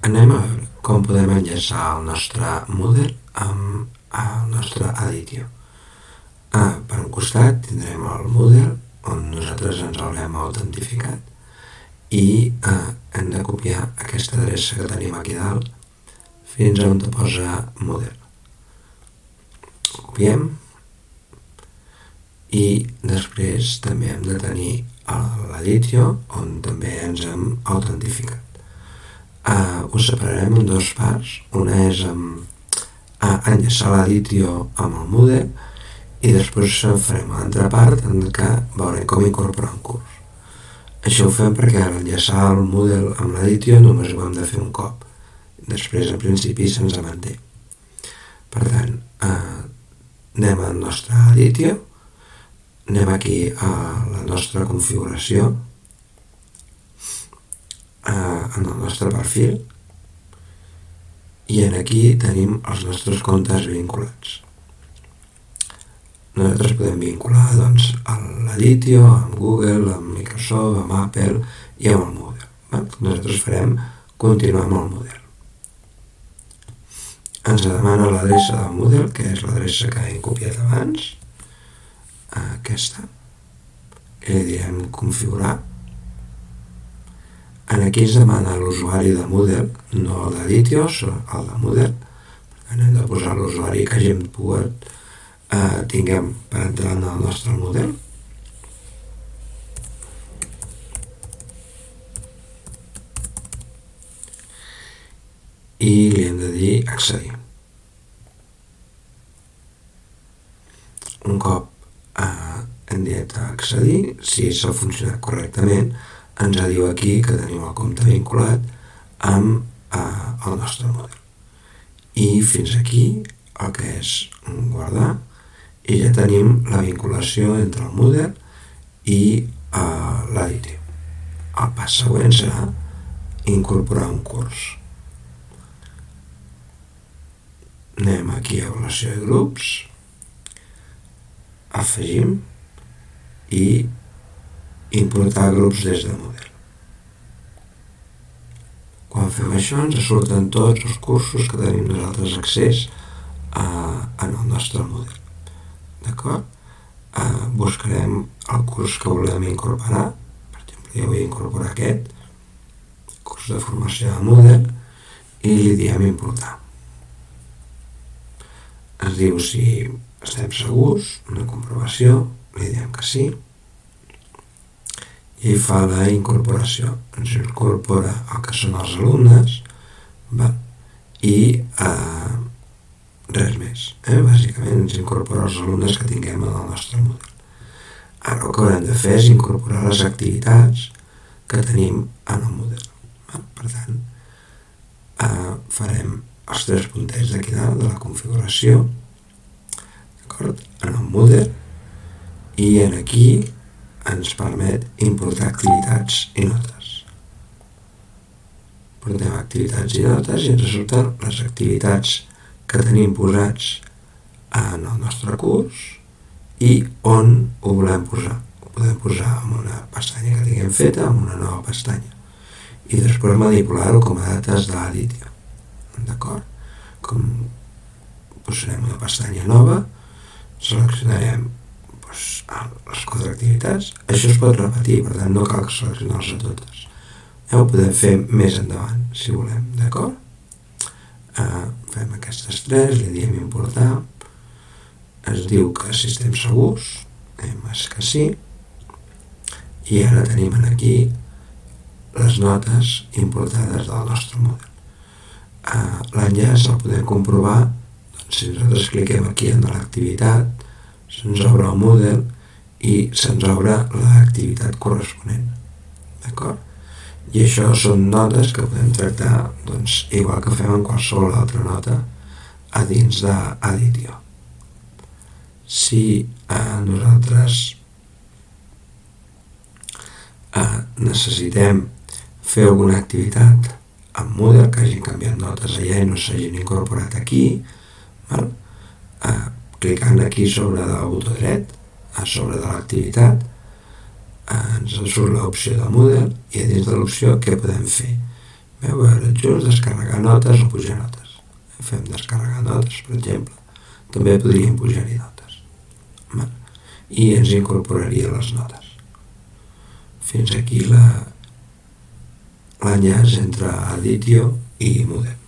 anem a veure com podem enllaçar el nostre Moodle amb el nostre Editio. Per un costat tindrem el Moodle on nosaltres ens haurem autentificat i hem de copiar aquesta adreça que tenim aquí dalt fins a on posa Moodle. Copiem i després també hem de tenir l'Editio on també ens hem autentificat. Ho separarem en dues parts. Una és enllaçar l'Editio amb el Moodle i després farem l'altra part en què veurem com incorporar un curs. Això ho fem perquè enllaçar el Moodle amb l'Editio només ho hem de fer un cop. Després, en principi, se'ns manté. Per tant, anem al nostre Editio, anem aquí a la nostra configuració, en el nostre perfil, i aquí tenim els nostres comptes vinculats. Nosaltres podem vincular doncs, l'Editio amb Google, amb Microsoft, amb Apple i amb el Moodle. Nosaltres farem continuar amb el Moodle. Ens demana l'adreça del Moodle, que és l'adreça que hem copiat abans, aquesta, i li direm configurar. Aquí ens demana l'usuari de Moodle, no el d'Editio, el de Moodle, perquè hem de posar l'usuari que hàgim pogut tinguem per entrar en el nostre Moodle. I li hem de dir accedir. Un cop hem dit accedir, si s'ha funcionat correctament, ens diu aquí que tenim el compte vinculat amb el nostre Moodle. I fins aquí el que és guardar, i ja tenim la vinculació entre el Moodle i l'Editio. El pas següent serà incorporar un curs. Anem aquí a avaluació de grups, afegim i importar grups des de Moodle. Quan fem això ens surten tots els cursos que tenim nosaltres accés en el nostre Moodle. D'acord? Buscarem el curs que volem incorporar. Per exemple, jo vull incorporar aquest curs de formació de Moodle i li diem importar. Ens diu si estem segurs, una comprovació, li diem que sí, i fa la incorporació. Ens incorpora el que són els alumnes i res més. Bàsicament ens incorpora els alumnes que tinguem en el nostre Moodle. Ara el que haurem de fer és incorporar les activitats que tenim en el Moodle. Per tant, farem els tres puntets d'aquí dalt de la configuració, d'acord, en el Moodle, i aquí ens permet importar activitats i notes. Portem activitats i notes i ens surten les activitats que tenim posats en el nostre curs i on ho volem posar. Ho podem posar en una pestanya que tinguem feta, en una nova pestanya. I després manipular-ho com a dates de l'Editio. D'acord? Com posarem una pestanya nova, seleccionarem les 4 activitats. Això es pot repetir, per tant no cal seleccionar-les a totes. Ja ho podem fer més endavant, si volem, d'acord? Fem aquestes 3, li diem importar, ens diu que si estem segurs, és que sí, i ara tenim aquí les notes importades del nostre Moodle. L'enllaç el podem comprovar si nosaltres cliquem aquí en l'activitat, se'ns obre el Moodle i se'ns obre l'activitat corresponent. D'acord? I això són notes que podem tractar igual que fem en qualsevol altra nota a dins d'Editio. Si nosaltres necessitem fer alguna activitat amb Moodle, que hagin canviat notes allà i no s'hagin incorporat aquí, clicant aquí sobre el botó dret, a sobre de l'activitat, ens surt l'opció de Moodle i a dins de l'opció què podem fer? Veu, adjunts, descarregar notes o pujar notes. Fem descarregar notes, per exemple. També podríem pujar-hi notes. I ens incorporaria les notes. Fins aquí l'enllaç entre Aditio i Moodle.